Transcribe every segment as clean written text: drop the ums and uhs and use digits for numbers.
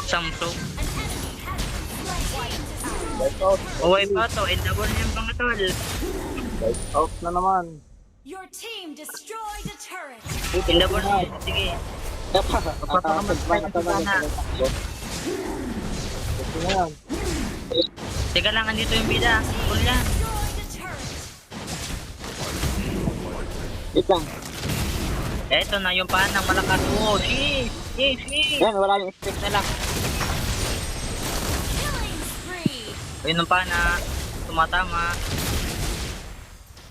Samsung. Light out. Uway pa to. Endeavor niya yung pangatol. Light out na naman. Your team destroyed a turret. Endeavor niya. Sige. Papakamatay na sana. Ito na yan. Teka lang, andito yung bida. Full yan. Destroyed a turret. Wait lang. Eto na yung paan ng malakas. Oh, shit. Yan, wala yung effect na lang. Killing spree. Ayun yung paan na tumatama.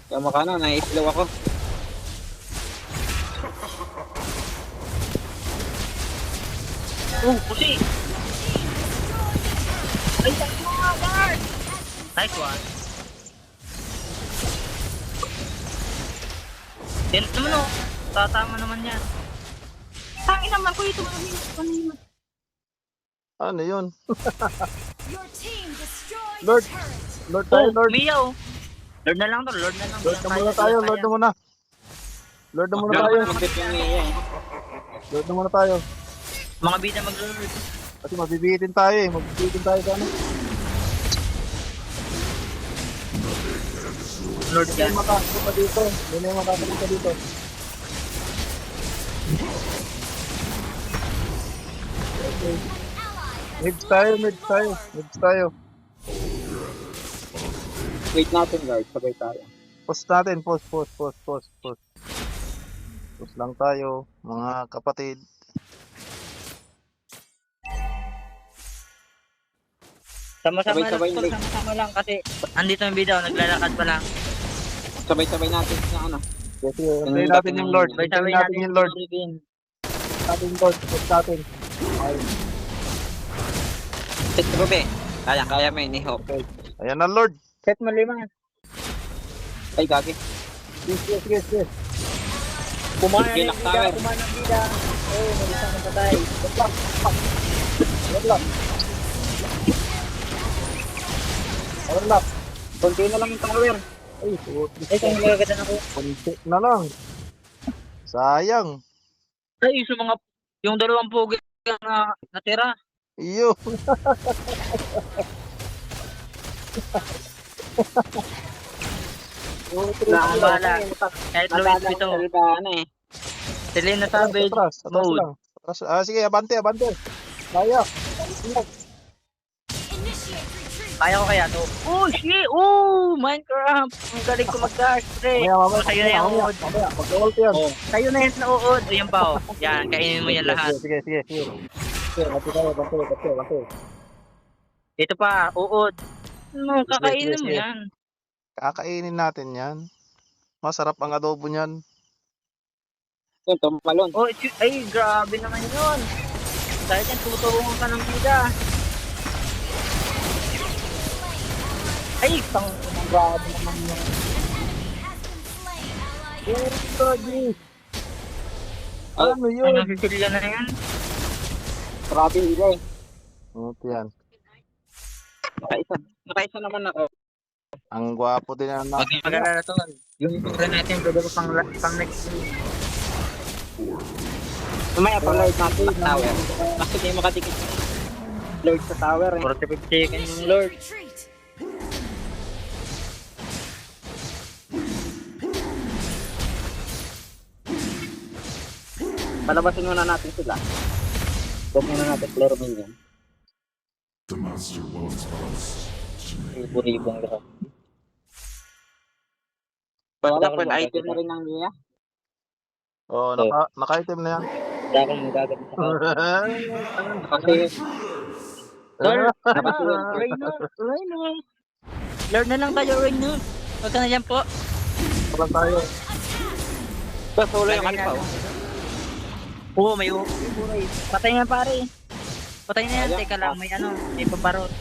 Yung mukha na, nai-slow ako. Pusi. Ay, takbo nga, guard. Nice one. Yan naman o. Tatama naman yan. Tangin naman ko ito. Ano yun? Your team destroyed Lord. a turret. Lord tayo, Lord. Mia o. Lord na lang to, Lord na lang. Lord na muna tayo, Lord na muna. Lord na muna tayo. Mag-dip yung Mia eh. Lord na muna tayo. Mga bida mag-lord. Kasi mabibitin tayo eh. Mabibitin tayo sa ano. Lord Hindi yan. na makakita pa dito. Hindi na makakita dito. Okay. Mids tayo, mids tayo. Mids tayo. Wait natin guard, sabay tayo. Post natin, post. Post lang tayo, mga kapatid. Sama-sama lang, Sabay-sabay tol, lang. sama-sama lang kasi andito yung bida o, naglalakad pa lang. Sabay-sabay natin sa ano. Kasi antayin natin yung Lord. Sabay-sabay Antayin natin yung Lord. Origin. Natin Lord. Post natin. Ayun. Set ko be. Kaya mo yun, i-hope. Okay. Ayan na Lord. Set mo 5. Ay, gagi. Yes. Kumana Sige, ng lock bida, tower. kumana ng bida. Oh, nalisa ng patay. Overlap. Konti na lang yung tower. Ay, puti. Ay, kung nagagatan ako. Konti na lang. Sayang. Ay, yung 2 pugi na natira. Iyo. Nakakabala. Kahit Luis ito. Ano eh. Sila na sabi. Atras Mode. lang. Atras. Sige, abante. Kaya. Initiate retreat. Kaya ko kaya to. Oh, shit! Oh, Minecraft! Ang galing ko mag-dash, pre. Mamaya. Sa'yo na yung uod. Mag-ult yan. Oh, sa'yo na yung nauod. Ayan pa, oh. Yan, kainin mo yan lahat. Sige. Bante tayo. Ito pa, uod. No, kakainin mo Sige. yan. Kakainin natin yan. Masarap ang adobo niyan. Yun, tumalon. Oh, ay, grabe naman yun. Dahil yan, tutulungan ka ng bida. Ay, grabe naman yun. Has been slain. Ally. Ano yun? Ano, sisilya na yan? Grabe hila eh. Ito yan. Nakaisa naman ako. Ang gwapo din ang Huwag yung mag-alala to. Yung tura natin, pwede ko pang next week. Mamaya pa Lord natin sa tower. Kasi di makadikit. Lord sa tower eh. 45 seconds yung Lord. Retreat. Palabasin muna natin sila. Huwag muna natin player minion. The monster will expose. Ribu-ribong ka. Wala pa item na rin ng Mia. Oo, naka-item na yan. Wala akong magagamit sa Kasi Lord, napasuhin. Reyno. Lord na lang tayo, Reyno. Huwag ka na dyan po. Walang tayo. Basta solo yung kalipaw. Oo, may buhay. Patay na pare. Patay na yan. Teka lang, may may paparot.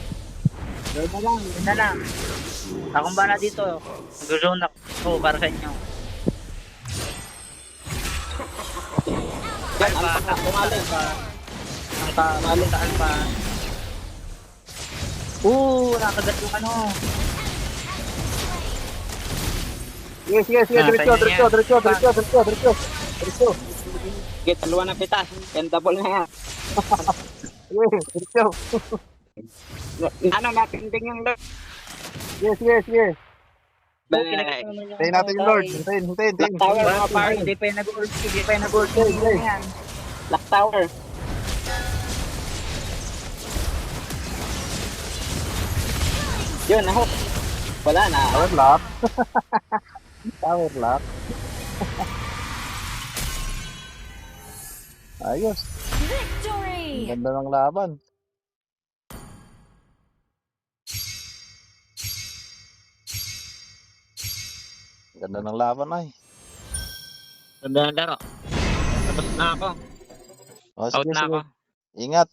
Lord na lang. Yun na lang. Akong bala dito. Nag-zone ako para sa inyo. Alpha, Tumalon pa. Alpha, sa Alpha. Nakagat yung Sige. Diretso. Sige, taluan ng pitas. Then double na yan. Let's go. Ano, napinding yung Lord. Sige. Bye. Hintayin natin yung Lord. Hintayin. Black Tower, Wala mga pa, pare. hindi pa yung nag-ulti, hindi pa yung nag-ulti. Yan. Black Tower. Yun, nahook. Wala na. Tower lock. Tower lock. Ayos. Victory! Ganda ng laban. Ganda ng laban ay. Ganda ng laro. Tapos na ako. O, Out na ako. Ingat.